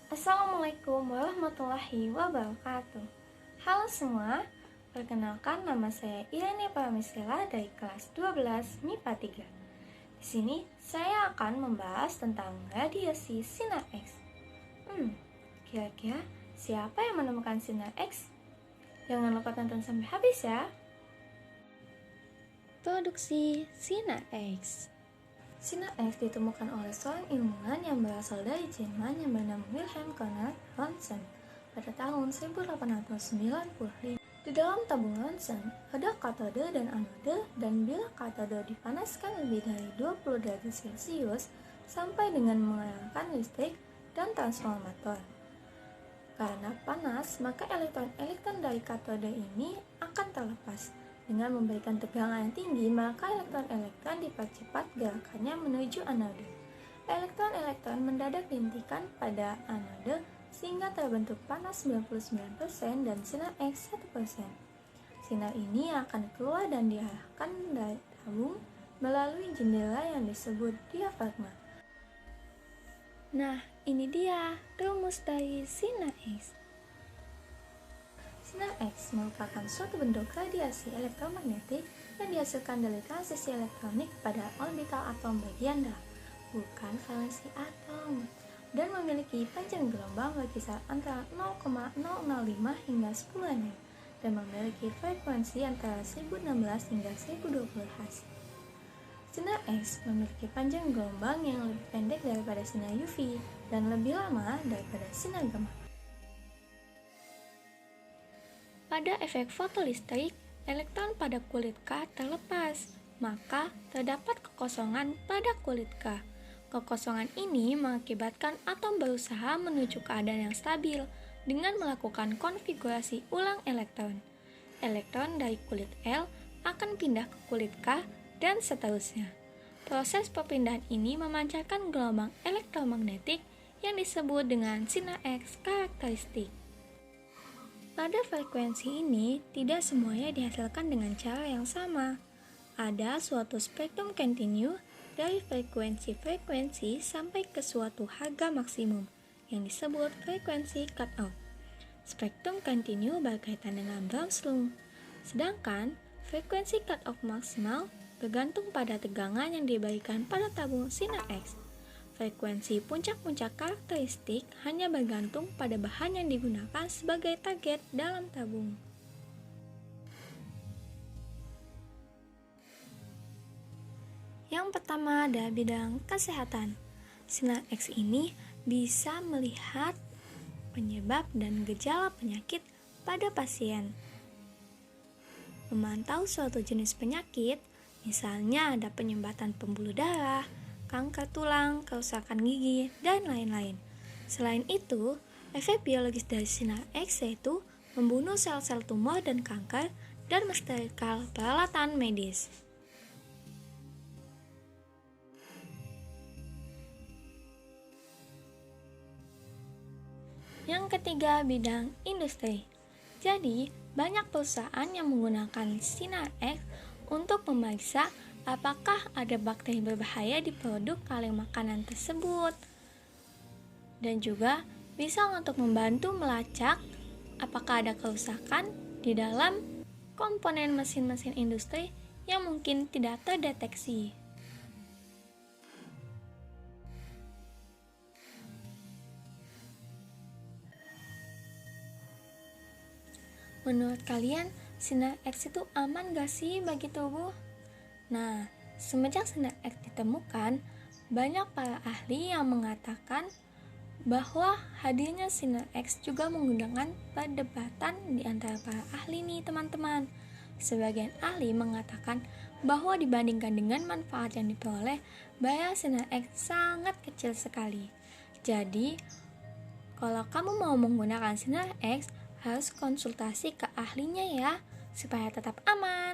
Assalamualaikum warahmatullahi wabarakatuh. Halo semua, perkenalkan nama saya Irene Paramisela dari kelas 12 MIPA 3. Di sini saya akan membahas tentang radiasi sinar X. Kira-kira siapa yang menemukan sinar X? Jangan lupa tonton sampai habis ya. Produksi sinar X. Sinar X ditemukan oleh seorang ilmuwan yang berasal dari Jerman yang bernama Wilhelm Conrad Roentgen pada tahun 1895. Di dalam tabung Roentgen ada katode dan anode, dan bila katode dipanaskan lebih dari 20 derajat Celcius sampai dengan mengeluarkan listrik dan transformator. Karena panas, maka elektron-elektron dari katode ini akan terlepas. Dengan memberikan tegangan yang tinggi, maka elektron-elektron dipercepat gerakannya menuju anode. Elektron-elektron mendadak dihentikan pada anode sehingga terbentuk panas 99% dan sinar X 1%. Sinar ini akan keluar dan diarahkan dari tabung melalui jendela yang disebut diafragma. Nah, ini dia rumus dari sinar X. Sinar X merupakan suatu bentuk radiasi elektromagnetik yang dihasilkan dari transisi elektronik pada orbital atom bagian dalam, bukan valensi atom, dan memiliki panjang gelombang berkisar antara 0,005 hingga 10 nm dan memiliki frekuensi antara 1016 hingga 1020 Hz. Sinar X memiliki panjang gelombang yang lebih pendek daripada sinar UV dan lebih lama daripada sinar gamma. Pada efek fotolistrik, elektron pada kulit K terlepas, maka terdapat kekosongan pada kulit K. Kekosongan ini mengakibatkan atom berusaha menuju keadaan yang stabil dengan melakukan konfigurasi ulang elektron. Elektron dari kulit L akan pindah ke kulit K dan seterusnya. Proses perpindahan ini memancarkan gelombang elektromagnetik yang disebut dengan sinar X karakteristik. Pada frekuensi ini, tidak semuanya dihasilkan dengan cara yang sama. Ada suatu spektrum kontinu dari frekuensi-frekuensi sampai ke suatu harga maksimum yang disebut frekuensi cut-off. Spektrum kontinu berkaitan dengan Browns-Lum, sedangkan frekuensi cut-off maksimal bergantung pada tegangan yang diberikan pada tabung sinar X. Frekuensi puncak-puncak karakteristik hanya bergantung pada bahan yang digunakan sebagai target dalam tabung. Yang pertama ada bidang kesehatan. Sinar X ini bisa melihat penyebab dan gejala penyakit pada pasien. Memantau suatu jenis penyakit, misalnya ada penyumbatan pembuluh darah, kanker tulang, kerusakan gigi, dan lain-lain. Selain itu, efek biologis dari sinar X yaitu membunuh sel-sel tumor dan kanker dan mensterilkan peralatan medis. Yang ketiga, bidang industri. Jadi, banyak perusahaan yang menggunakan sinar X untuk memeriksa apakah ada bakteri berbahaya di produk kaleng makanan tersebut, dan juga bisa untuk membantu melacak apakah ada kerusakan di dalam komponen mesin-mesin industri yang mungkin tidak terdeteksi. Menurut kalian, sinar X itu aman gak sih bagi tubuh? Nah, semenjak sinar X ditemukan, banyak para ahli yang mengatakan bahwa hadirnya sinar X juga mengundangkan perdebatan di antara para ahli nih teman-teman. Sebagian ahli mengatakan bahwa dibandingkan dengan manfaat yang diperoleh, bahaya sinar X sangat kecil sekali. Jadi, kalau kamu mau menggunakan sinar X, harus konsultasi ke ahlinya ya, supaya tetap aman.